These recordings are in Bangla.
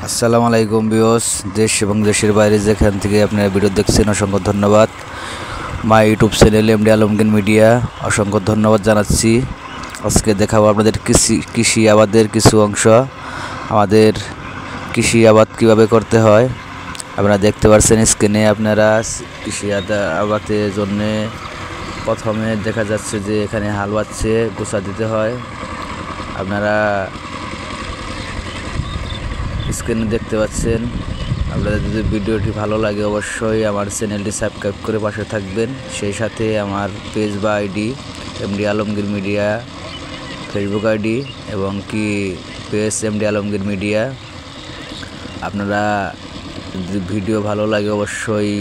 আসসালামু আলাইকুম ভিউয়ার্স, দেশ এবং দেশের বাইরে যেখান থেকে আপনারা ভিডিও দেখছেন অসংখ্য ধন্যবাদ। My YouTube channel MD Alamgir media অসংখ্য ধন্যবাদ জানাচ্ছি। আজকে দেখাবো আপনাদের কৃষি আবাদের কিছু অংশ, আমাদের কৃষি আবাদ কীভাবে করতে হয় আপনারা দেখতে পাচ্ছেন স্ক্রিনে। আপনারা কৃষি আবাদের জন্যে প্রথমে দেখা যাচ্ছে যে এখানে হাল বাচ্ছে, গোছা দিতে হয়। আপনারা স্ক্রিনে দেখতে পাচ্ছেন। আপনাদের যদি ভিডিওটি ভালো লাগে অবশ্যই আমার চ্যানেলটি সাবস্ক্রাইব করে পাশে থাকবেন। সেই সাথে আমার পেজ বা ID MD Alamgir media Facebook ID এবং কি পেজ এমডি আলমগীর মিডিয়া। আপনারা যদি ভিডিও ভালো লাগে অবশ্যই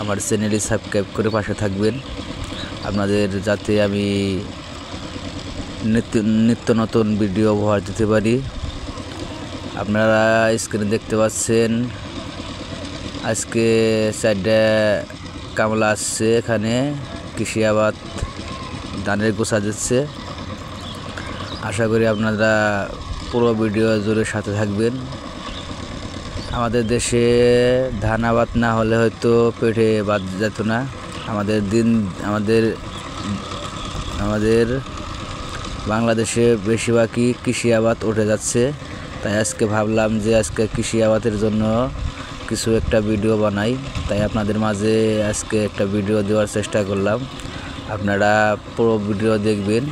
আমার চ্যানেলটি সাবস্ক্রাইব করে পাশে থাকবেন, আপনাদের যাতে আমি নিত্য নতুন ভিডিও উপহার দিতে পারি। আপনারা স্ক্রিনে দেখতে পাচ্ছেন আজকে 4টা কামলা আসছে, এখানে কৃষি আবাদ ধানের গোছা দিচ্ছে। আশা করি আপনারা পুরো ভিডিও জুড়ে সাথে থাকবেন। আমাদের দেশে ধান আবাদ না হলে হয়তো পেটে বাদ যেত না। আমাদের বাংলাদেশে বেশিরভাগই কৃষি আবাদ উঠে যাচ্ছে। তাই আজকে ভাবলাম যে আজকে কৃষি আবাদের জন্য কিছু একটা ভিডিও বানাই, তাই আপনাদের মাঝে আজকে একটা ভিডিও দেওয়ার চেষ্টা করলাম। আপনারা পুরো ভিডিও দেখবেন,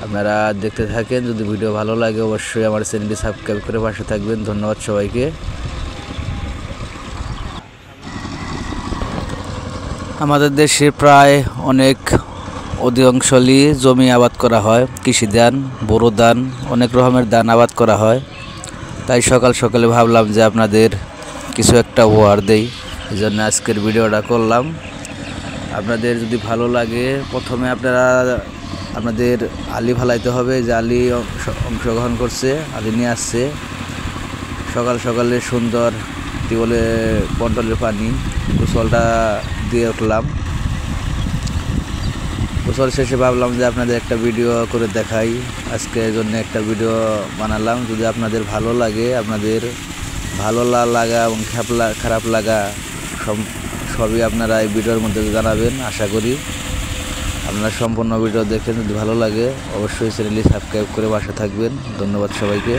আপনারা দেখতে থাকেন। যদি ভিডিও ভালো লাগে অবশ্যই আমার চ্যানেলটি সাবস্ক্রাইব করে পাশে থাকবেন। ধন্যবাদ সবাইকে। আমাদের দেশে প্রায় অধিকাংশই জমি আবাদ করা হয়, কৃষি ধান, বোরো ধান, অনেক রকমের ধান আবাদ করা হয়। তাই সকালে ভাবলাম যে আপনাদের কিছু একটা উপহার দেই, এই জন্য আজকের ভিডিওটা করলাম। আপনাদের যদি ভালো লাগে প্রথমে আপনাদের আলি ফালাইতে হবে। যে আলি অংশগ্রহণ করছে, আলি নিয়ে আসছে সকালে সুন্দর টিউবওয়েলে কন্ট্রোলের পানি গোসলটা দিয়ে উঠলাম। গোসল শেষে ভাবলাম যে আপনাদের একটা ভিডিও করে দেখাই, আজকের জন্য একটা ভিডিও বানালাম। যদি আপনাদের ভালো লাগে, আপনাদের ভালো লাগা এবং খারাপ লাগা সবই আপনারা এই ভিডিওর মধ্যে জানাবেন। আশা করি আপনারা সম্পূর্ণ ভিডিও দেখেন। যদি ভালো লাগে অবশ্যই চ্যানেলটি সাবস্ক্রাইব করে পাশে থাকবেন। ধন্যবাদ সবাইকে।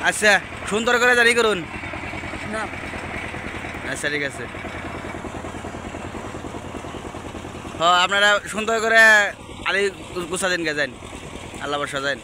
আচ্ছা, সুন্দর করে জারি করুন। আচ্ছা ঠিক আছে। আপনারা সুন্দর করে আলি গুছা দিন, যান আল্লাহ বর্ষা যান।